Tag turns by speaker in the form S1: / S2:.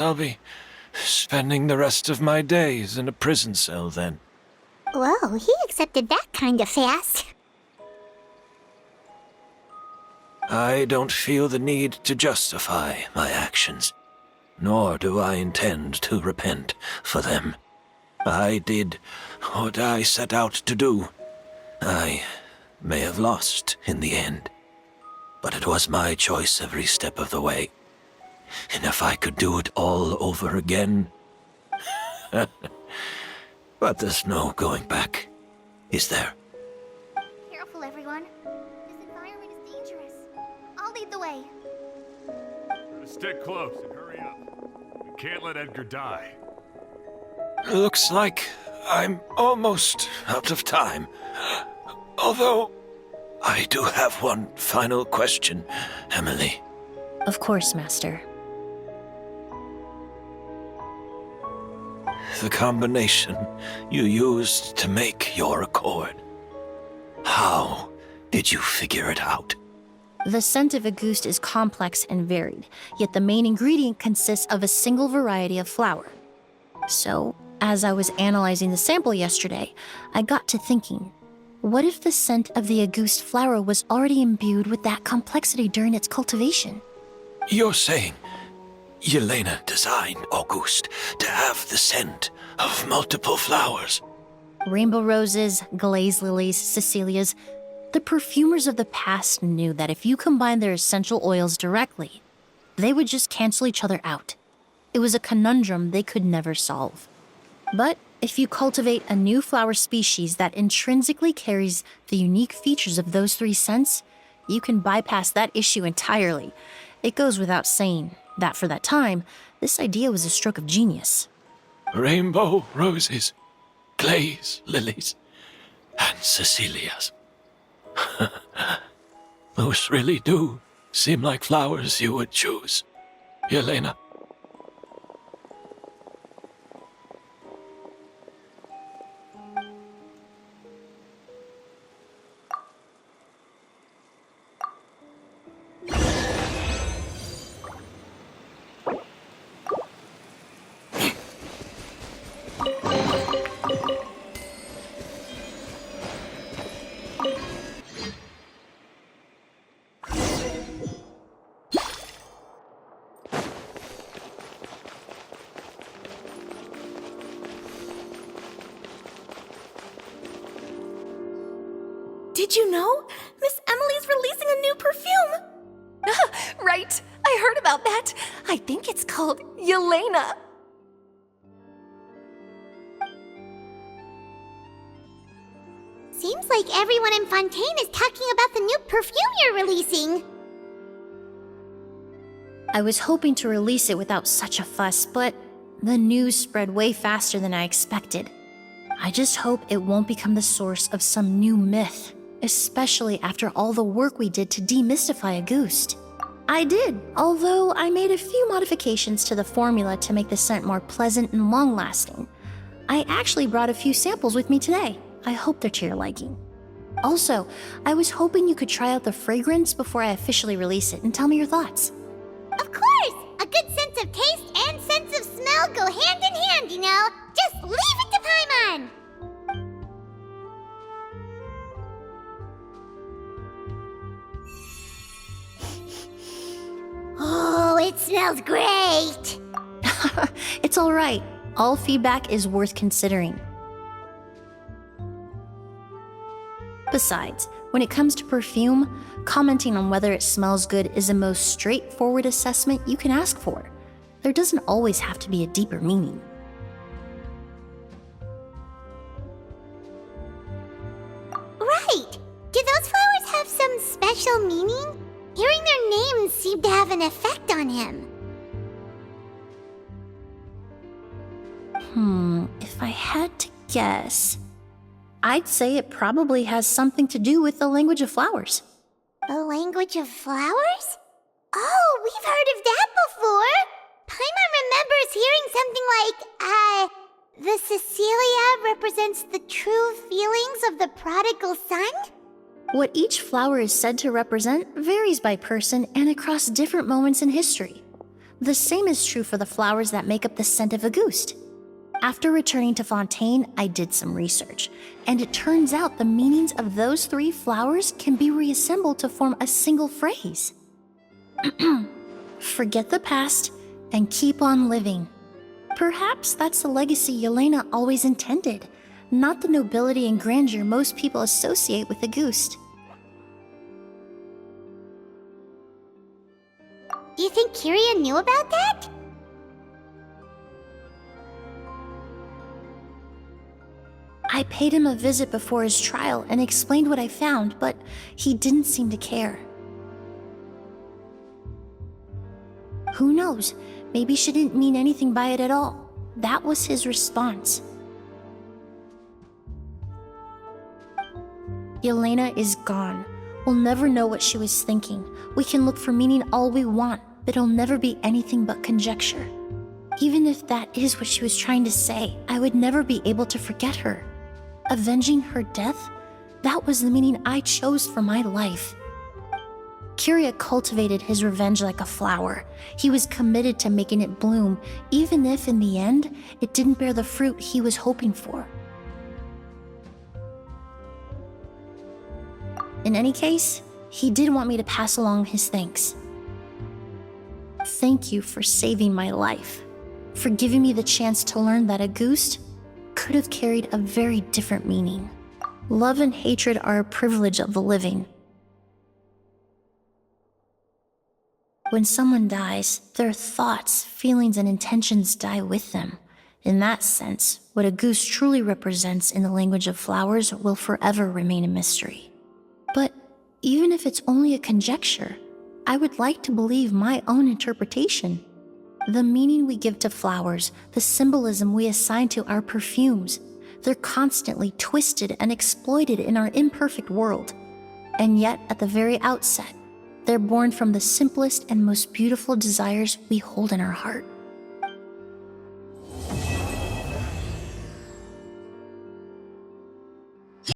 S1: I'll be spending the rest of my days in a prison cell then.
S2: Whoa, he accepted that kind of fast.
S1: I don't feel the need to justify my actions, nor do I intend to repent for them. I did what I set out to do. I may have lost in the end, but it was my choice every step of the way. And if I could do it all over again... But there's no going back, is there?
S2: Careful, everyone. This environment is dangerous. I'll lead the way.
S3: Stick close and hurry up. We can't let Edgar die.
S1: Looks like I'm almost out of time. Although, I do have one final question, Emily.
S4: Of course, Master.
S1: The combination you used to make your accord. How did you figure it out?
S4: The scent of Auguste is complex and varied, yet the main ingredient consists of a single variety of flower. So, as I was analyzing the sample yesterday, I got to thinking, what if the scent of the Auguste flower was already imbued with that complexity during its cultivation?
S1: You're saying Yelena designed Auguste to have the scent of multiple flowers?
S4: Rainbow roses, glaze lilies, Cecilias. The perfumers of the past knew that if you combined their essential oils directly, they would just cancel each other out. It was a conundrum they could never solve. But if you cultivate a new flower species that intrinsically carries the unique features of those three scents, you can bypass that issue entirely. It goes without saying that for that time, this idea was a stroke of genius.
S1: Rainbow roses, glaze lilies, and Cecilias. Those really do seem like flowers you would choose, Yelena.
S5: Did you know? Miss Emily's releasing a new perfume! Right, I heard about that. I think it's called Yelena.
S2: Seems like everyone in Fontaine is talking about the new perfume you're releasing.
S4: I was hoping to release it without such a fuss, but the news spread way faster than I expected. I just hope it won't become the source of some new myth, especially after all the work we did to demystify Auguste. I did, although I made a few modifications to the formula to make the scent more pleasant and long-lasting. I actually brought a few samples with me today. I hope they're to your liking. Also, I was hoping you could try out the fragrance before I officially release it and tell me your thoughts.
S2: Of course! A good sense of taste and sense of smell go hand in hand, you know? Just leave it to Paimon! Oh, it smells great!
S4: It's all right. All feedback is worth considering. Besides, when it comes to perfume, commenting on whether it smells good is the most straightforward assessment you can ask for. There doesn't always have to be a deeper meaning.
S2: Right! Do those flowers have some special meaning? Hearing their names seemed to have an effect on him.
S4: If I had to guess, I'd say it probably has something to do with the language of flowers.
S2: The language of flowers? Oh, we've heard of that before! Paimon remembers hearing something like, the Cecilia represents the true feelings of the prodigal son?
S4: What each flower is said to represent varies by person and across different moments in history. The same is true for the flowers that make up the scent of Auguste. After returning to Fontaine, I did some research, and it turns out the meanings of those 3 flowers can be reassembled to form a single phrase. Forget the past and keep on living. Perhaps that's the legacy Yelena always intended, not the nobility and grandeur most people associate with Auguste.
S2: You think Kiria knew about that?
S4: I paid him a visit before his trial and explained what I found, but he didn't seem to care. Who knows? Maybe she didn't mean anything by it at all. That was his response. Yelena is gone. We'll never know what she was thinking. We can look for meaning all we want, but it'll never be anything but conjecture. Even if that is what she was trying to say, I would never be able to forget her. Avenging her death? That was the meaning I chose for my life. Kiria cultivated his revenge like a flower. He was committed to making it bloom, even if in the end, it didn't bear the fruit he was hoping for. In any case, he did want me to pass along his thanks. Thank you for saving my life, for giving me the chance to learn that Auguste could have carried a very different meaning. Love and hatred are a privilege of the living. When someone dies, their thoughts, feelings, and intentions die with them. In that sense, what Auguste truly represents in the language of flowers will forever remain a mystery. But even if it's only a conjecture, I would like to believe my own interpretation. The meaning we give to flowers, the symbolism we assign to our perfumes, they're constantly twisted and exploited in our imperfect world. And yet, at the very outset, they're born from the simplest and most beautiful desires we hold in our heart.